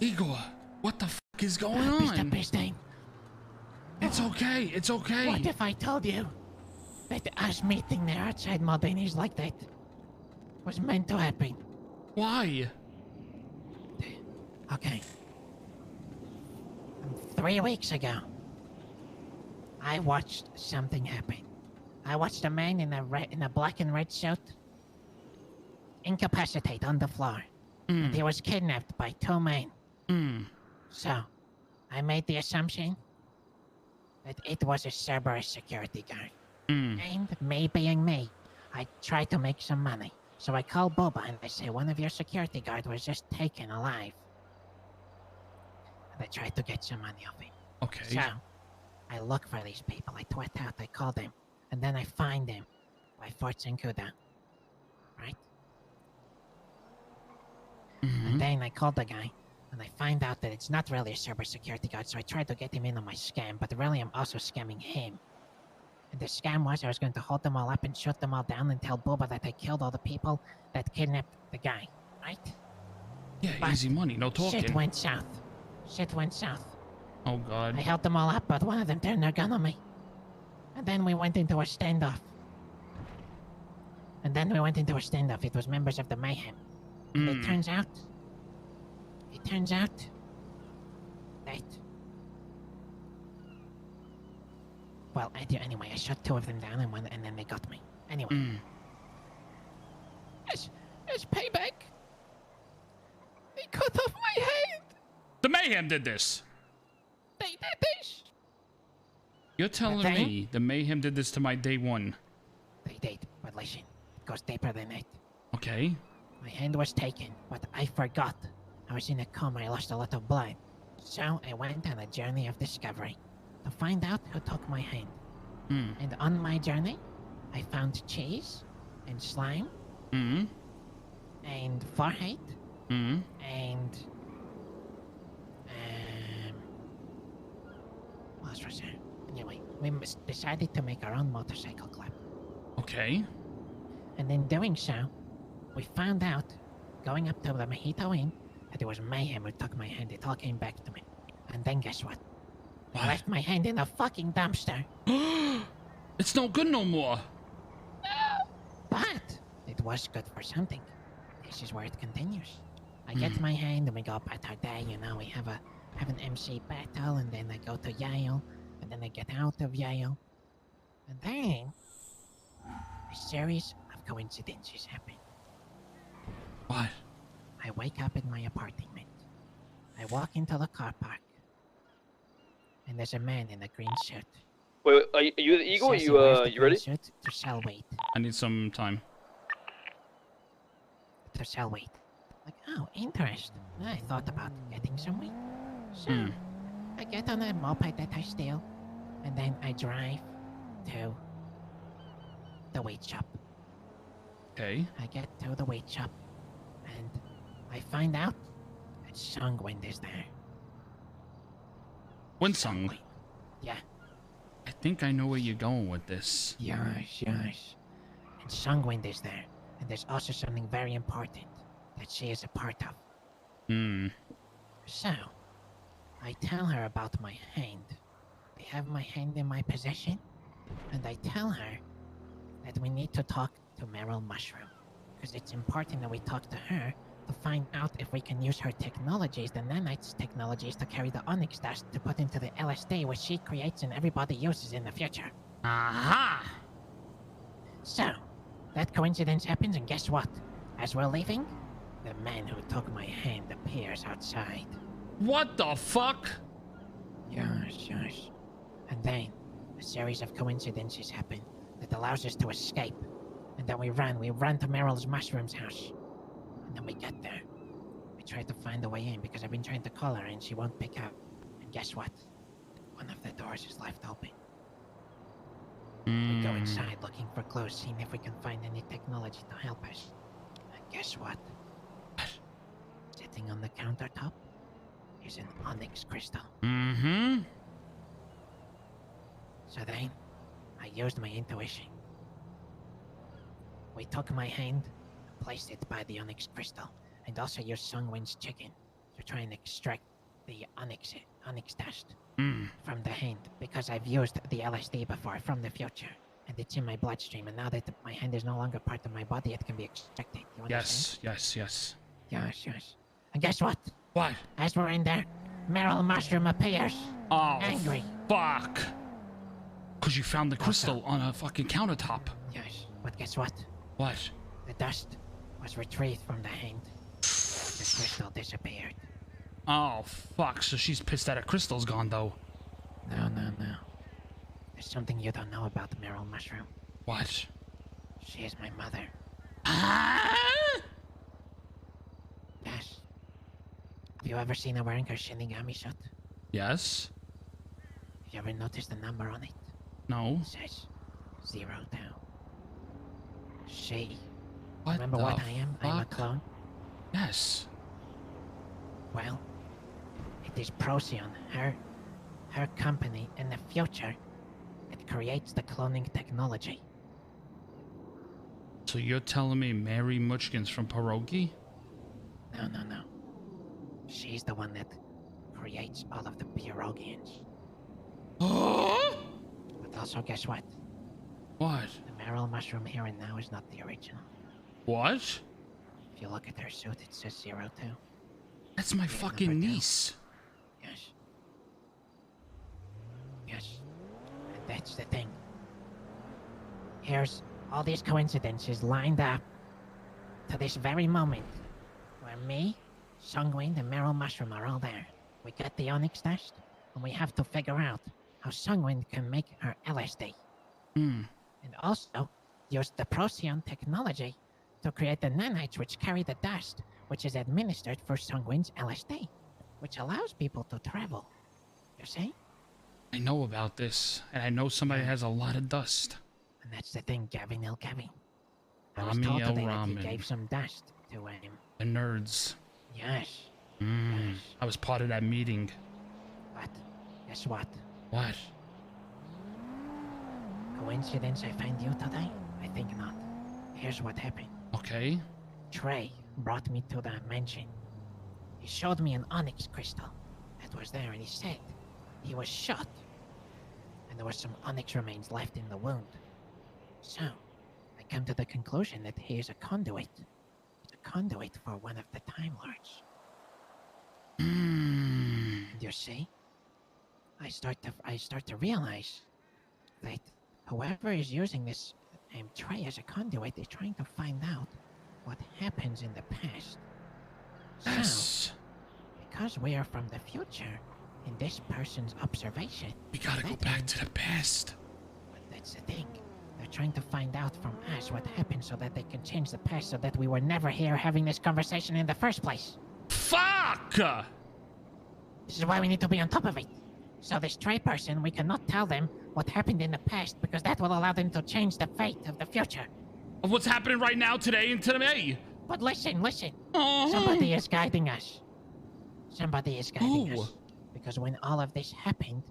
Igor, what the fuck is going on? Mr. Bistane. It's okay. It's okay. What if I told you that us meeting there outside Maldini's like that was meant to happen? Why? Okay. 3 weeks ago, I watched something happen. I watched a man in a black and red suit incapacitate on the floor. And he was kidnapped by 2 men. So, I made the assumption that it was a Cerberus security guard. And me being me, I tried to make some money. So I called Boba and I say, one of your security guards was just taken alive. And I tried to get some money off him. Okay. So, I look for these people, I twat out, I call them, and then I find them by Fort Sankuda. Right? And then I called the guy, and I find out that it's not really a Cerberus security guard, so I tried to get him in on my scam, but really I'm also scamming him. And the scam was I was going to hold them all up and shoot them all down and tell Boba that I killed all the people that kidnapped the guy, right? Yeah, But easy money, no talking. Shit went south. Shit went south. Oh, God. I held them all up, but one of them turned their gun on me. And then we went into a standoff. It was members of the Mayhem. And it turns out that... Well, anyway, I shot 2 of them down and then they got me. Anyway. As payback, they cut off my head. The Mayhem did this. They did this. You're telling me the Mayhem did this to my day 1? They did, but listen, it goes deeper than that. Okay. My hand was taken, but I forgot. I was in a coma, I lost a lot of blood. So I went on a journey of discovery to find out who took my hand. And on my journey, I found cheese and slime and forehead and what else was there? Anyway, we decided to make our own motorcycle club. Okay. And in doing so, we found out, going up to the Mojito Inn, that it was Mayhem who took my hand. It all came back to me. And then guess what? I left my hand in a fucking dumpster. It's no good no more. But it was good for something. This is where it continues. I get my hand and we go about our day, you know, we have an MC battle and then I go to Yale and then I get out of Yale. And then a series of coincidences happen. What? I wake up in my apartment. I walk into the car park. And there's a man in a green suit. Wait, are you the Eagle? You ready? To sell weight. I need some time. To sell weight. Like, oh, interesting. I thought about getting some weight. So, I get on a moped that I steal. And then I drive to the weight shop. Okay. I get to the weight shop. And I find out that Songwind is there. Winsong. Yeah. I think I know where you're going with this. Yes. And Songwind is there. And there's also something very important that she is a part of. So, I tell her about my hand. I have my hand in my possession. And I tell her that we need to talk to Meryl Mushroom. Because it's important that we talk to her to find out if we can use her technologies, the nanites technologies, to carry the onyx dust to put into the LSD which she creates and everybody uses in the future. Aha! So, that coincidence happens and guess what? As we're leaving, the man who took my hand appears outside. What the fuck? Yes. And then, a series of coincidences happen that allows us to escape. And then we run to Meryl's Mushroom's house. And then we get there. We try to find a way in because I've been trying to call her and she won't pick up. And guess what? One of the doors is left open. We go inside looking for clues, seeing if we can find any technology to help us. And guess what? Sitting on the countertop is an onyx crystal. So then, I used my intuition. We took my hand, placed it by the onyx crystal, and also used Songwind's chicken. to try and extract the onyx dust Hmm. from the hand because I've used the LSD before from the future. And it's in my bloodstream, and now that my hand is no longer part of my body, it can be extracted. You understand? Yes. Yes. And guess what? What? As we're in there, Meryl Mushroom appears. Oh, Angry. fuck. Because you found the crystal on a fucking countertop. Yes, but guess what? What? The dust was retrieved from the hand. The crystal disappeared. Oh, fuck. So she's pissed that her crystal's gone, though. No. There's something you don't know about Meryl Mushroom. What? She is my mother. Ah! Yes. Have you ever seen her wearing her Shinigami suit? Yes? Have you ever noticed the number on it? No? It says 02. She. What Remember the what I am? I'm a fuck? clone. Yes. Well, it is Procyon, her company in the future. It creates the cloning technology. So you're telling me Mary Muchkin's from Pierogi? No. She's the one that creates all of the Pierogians. But also, guess what? What? The Meryl Mushroom here and now is not the original. What? If you look at her suit, it says 02. That's my Yeah, fucking number 2. niece. Yes. And that's the thing. Here's all these coincidences lined up to this very moment where me, Sungwing, and Meryl Mushroom are all there. We get the onyx dust, and we have to figure out how Sungwing can make her LSD. Hmm. And also use the Procyon technology to create the nanites which carry the dust, which is administered for Sungwing's LSD, which allows people to travel. You see? I know about this, and I know somebody has a lot of dust. And that's the thing, Gavin El Gavin. I was Rami told El today that he Ramen. gave some dust to him. The nerds. Yes, Mm. yes. I was part of that meeting. But guess what? What? Coincidence I find you today? I think not. Here's what happened. Okay. Trey brought me to the mansion. He showed me an onyx crystal that was there, and he said he was shot. And there was some onyx remains left in the wound. So, I come to the conclusion that he is a conduit. He's a conduit for one of the Time Lords. Hmm. And you see, I start to realize that whoever is using this Trey as a conduit is trying to find out what happens in the past. So, Yes. because we are from the future, in this person's observation, We gotta go that back means- to the past. But that's the thing. They're trying to find out from us what happened so that they can change the past so that we were never here having this conversation in the first place. Fuck! This is why we need to be on top of it. So this Trey person, we cannot tell them what happened in the past because that will allow them to change the fate of the future. Of what's happening right now, today, and today. But listen. Oh. Somebody is guiding us. Somebody is guiding Who? us. Because when all of this happened,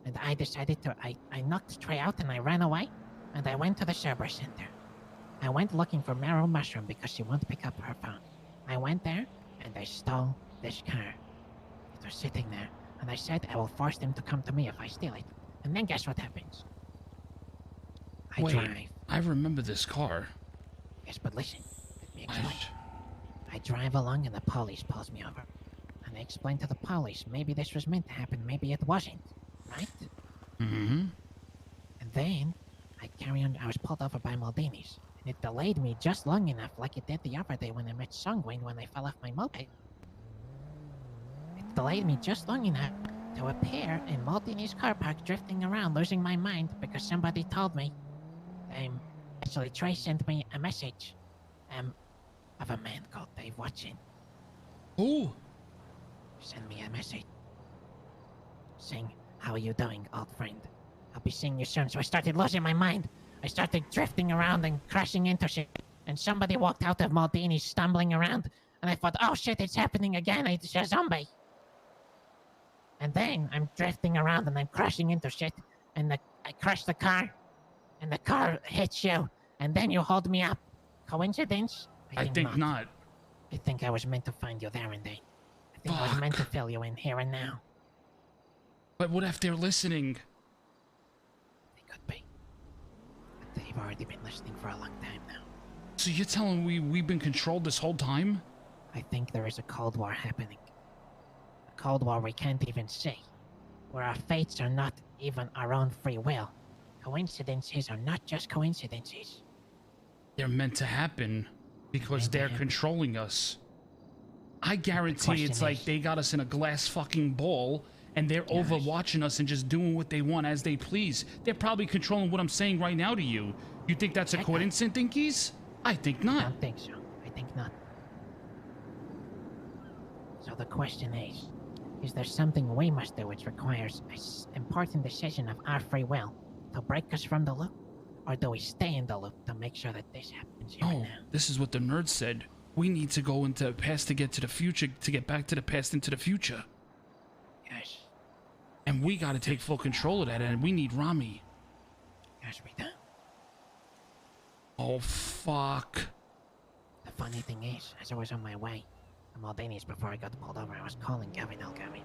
and I decided to, I knocked Trey out and I ran away, and I went to the Cerber Center. I went looking for Meryl Mushroom because she won't pick up her phone. I went there, and I stole this car. It was sitting there, and I said I will force them to come to me if I steal it. And then guess what happens? I Wait, drive. I remember this car. Yes, but listen. Let me What? explain. I drive along and the police pulls me over. And I explain to the police, maybe this was meant to happen, maybe it wasn't. Right? Mm-hmm. And then, I carry on, I was pulled over by Maldini's. And it delayed me just long enough, like it did the other day when I met Sungwing when I fell off my moped. It delayed me just long enough to appear in Maldini's car park drifting around, losing my mind because somebody told me. Actually, Trey sent me a message, of a man called Dave Watson. Who? Send me a message saying, "How are you doing, old friend? I'll be seeing you soon." So I started losing my mind. I started drifting around and crashing into shit. And somebody walked out of Maldini's stumbling around. And I thought, oh shit, it's happening again. It's a zombie. And then I'm drifting around and I'm crashing into shit. And I crash the car. And the car hits you. And then you hold me up. Coincidence? I think not. I think I was meant to find you there and then. I It was meant to Fuck. fill you in here and now. But what if they're listening? They could be. But they've already been listening for a long time now. So you're telling me we've been controlled this whole time? I think there is a Cold War happening. A Cold War we can't even see. Where our fates are not even our own free will. Coincidences are not just coincidences. They're meant to happen because they're controlling us. I guarantee it's like they got us in a glass fucking ball and they're overwatching us and just doing what they want as they please. They're probably controlling what I'm saying right now to you. You think that's a coincidence, Dinkies? I think I not. don't think so. I think not. So the question is there something we must do which requires an important decision of our free will to break us from the loop? Or do we stay in the loop to make sure that this happens here and Oh, now? this is what the nerd said. We need to go into the past to get to the future, to get back to the past into the future. Yes. And we gotta take full control of that, and we need Rami. Yes, we do. Oh, fuck. The funny thing is, as I was on my way to Maldinis before I got pulled over, I was calling Gavin Elgami.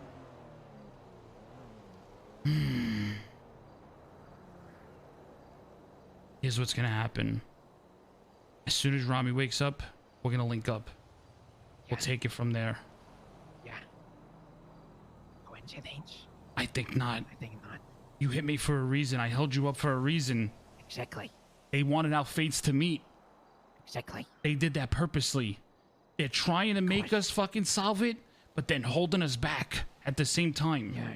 Here's what's gonna happen. As soon as Rami wakes up, we're gonna link up. We'll take it from there. Yeah. Coincidence? I think not. I think not. You hit me for a reason. I held you up for a reason. Exactly. They wanted our fates to meet. Exactly. They did that purposely. They're trying to make us fucking solve it, but then holding us back at the same time. Yeah.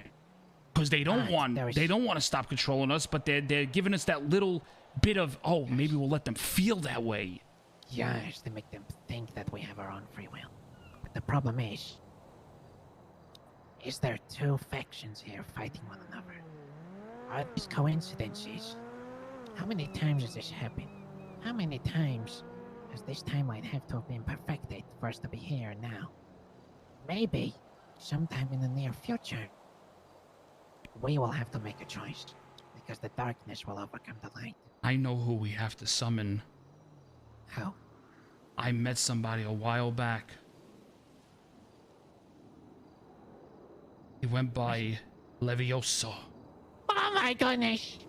Because they don't want there is- they don't want to stop controlling us, but they're giving us that little bit of, oh, maybe we'll let them feel that way. Yes, to make them think that we have our own free will. But the problem is there two factions here fighting one another? Are these coincidences? How many times has this happened? How many times does this timeline have to have been perfected for us to be here and now? Maybe sometime in the near future, we will have to make a choice because the darkness will overcome the light. I know who we have to summon. How? I met somebody a while back. He went by Levioso. Oh my goodness!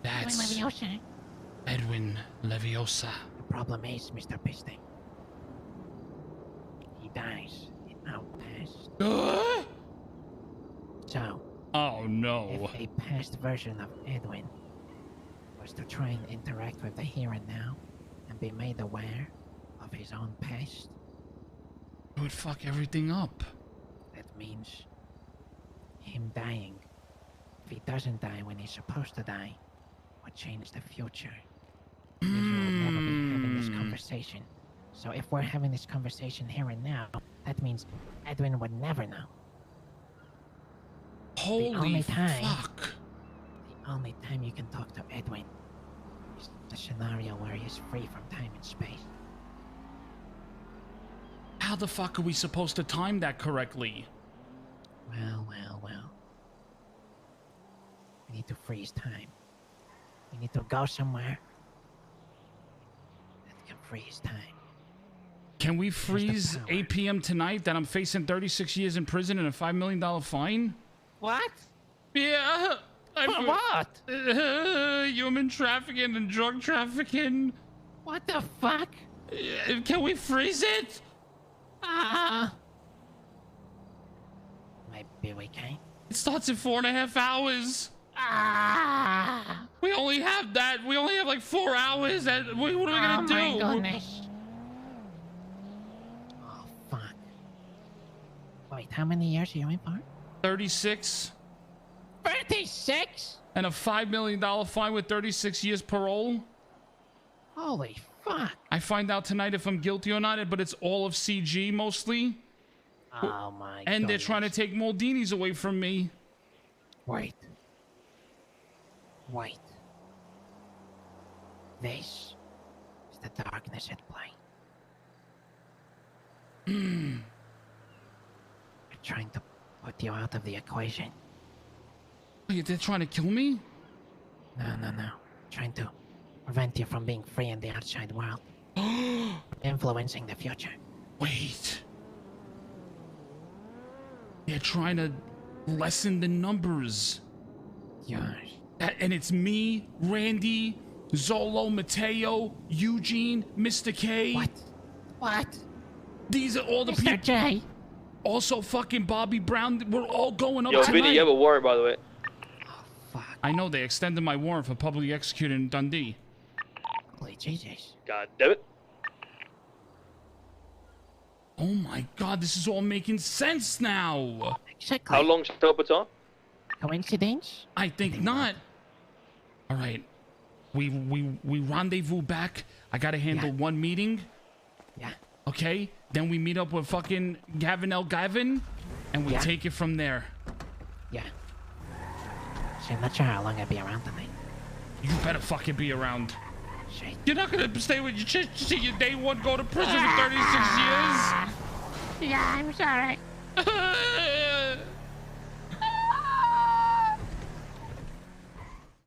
That's Leviosa. Edwin Leviosa. The problem is, Mr. Piston, he dies in our past. So, Oh no. if a past version of Edwin was to try and interact with the here and now and be made aware of his own past, It would fuck everything up. that means him dying. If he doesn't die when he's supposed to die, would change the future. Because we would never be having this conversation. So if we're having this conversation here and now, that means Edwin would never know. Holy only time- fuck. The only time you can talk to Edwin is the scenario where he's free from time and space. How the fuck are we supposed to time that correctly? Well. We need to freeze time. We need to go somewhere that can freeze time. Can we freeze power. 8 p.m. tonight that I'm facing 36 years in prison and a $5 million fine? What? Yeah. What? Human trafficking and drug trafficking. What the fuck? Can we freeze it? Maybe we can. It starts in 4.5 hours. We only have that. We only have like 4 hours. What are we gonna do? Oh my goodness. Oh fuck. Wait, how many years are you in for? 36 36? and a $5 million fine with 36 years parole. Holy fuck. I find out tonight if I'm guilty or not, but it's all of CG mostly. Oh my And they're trying to goodness. take Maldinis away from me. Wait. This is the darkness at play. They're trying to put you out of the equation. Wait, they're trying to kill me? No. Trying to prevent you from being free in the outside world. Influencing the future. Wait. They're trying to lessen the numbers. Yours. And it's me, Randy, Zolo, Mateo, Eugene, Mr. K. What? These are all the Mr. people. J. Also fucking Bobby Brown. We're all going up Yo, tonight. Vinny, you have a warrant, by the way. Oh, fuck. I know they extended my warrant for publicly executed in Dundee. Holy Jesus. God damn it. Oh my God, this is all making sense now. Exactly. How long's the baton? Coincidence? I think not. All right, we rendezvous back. I gotta handle one meeting. Yeah. Okay, then we meet up with fucking Gavin and we take it from there. Yeah. So I'm not sure how long I'll be around tonight. You better fucking be around. Shit. You're not gonna stay with your chick to see your day one go to prison for 36 years. Yeah, I'm sorry.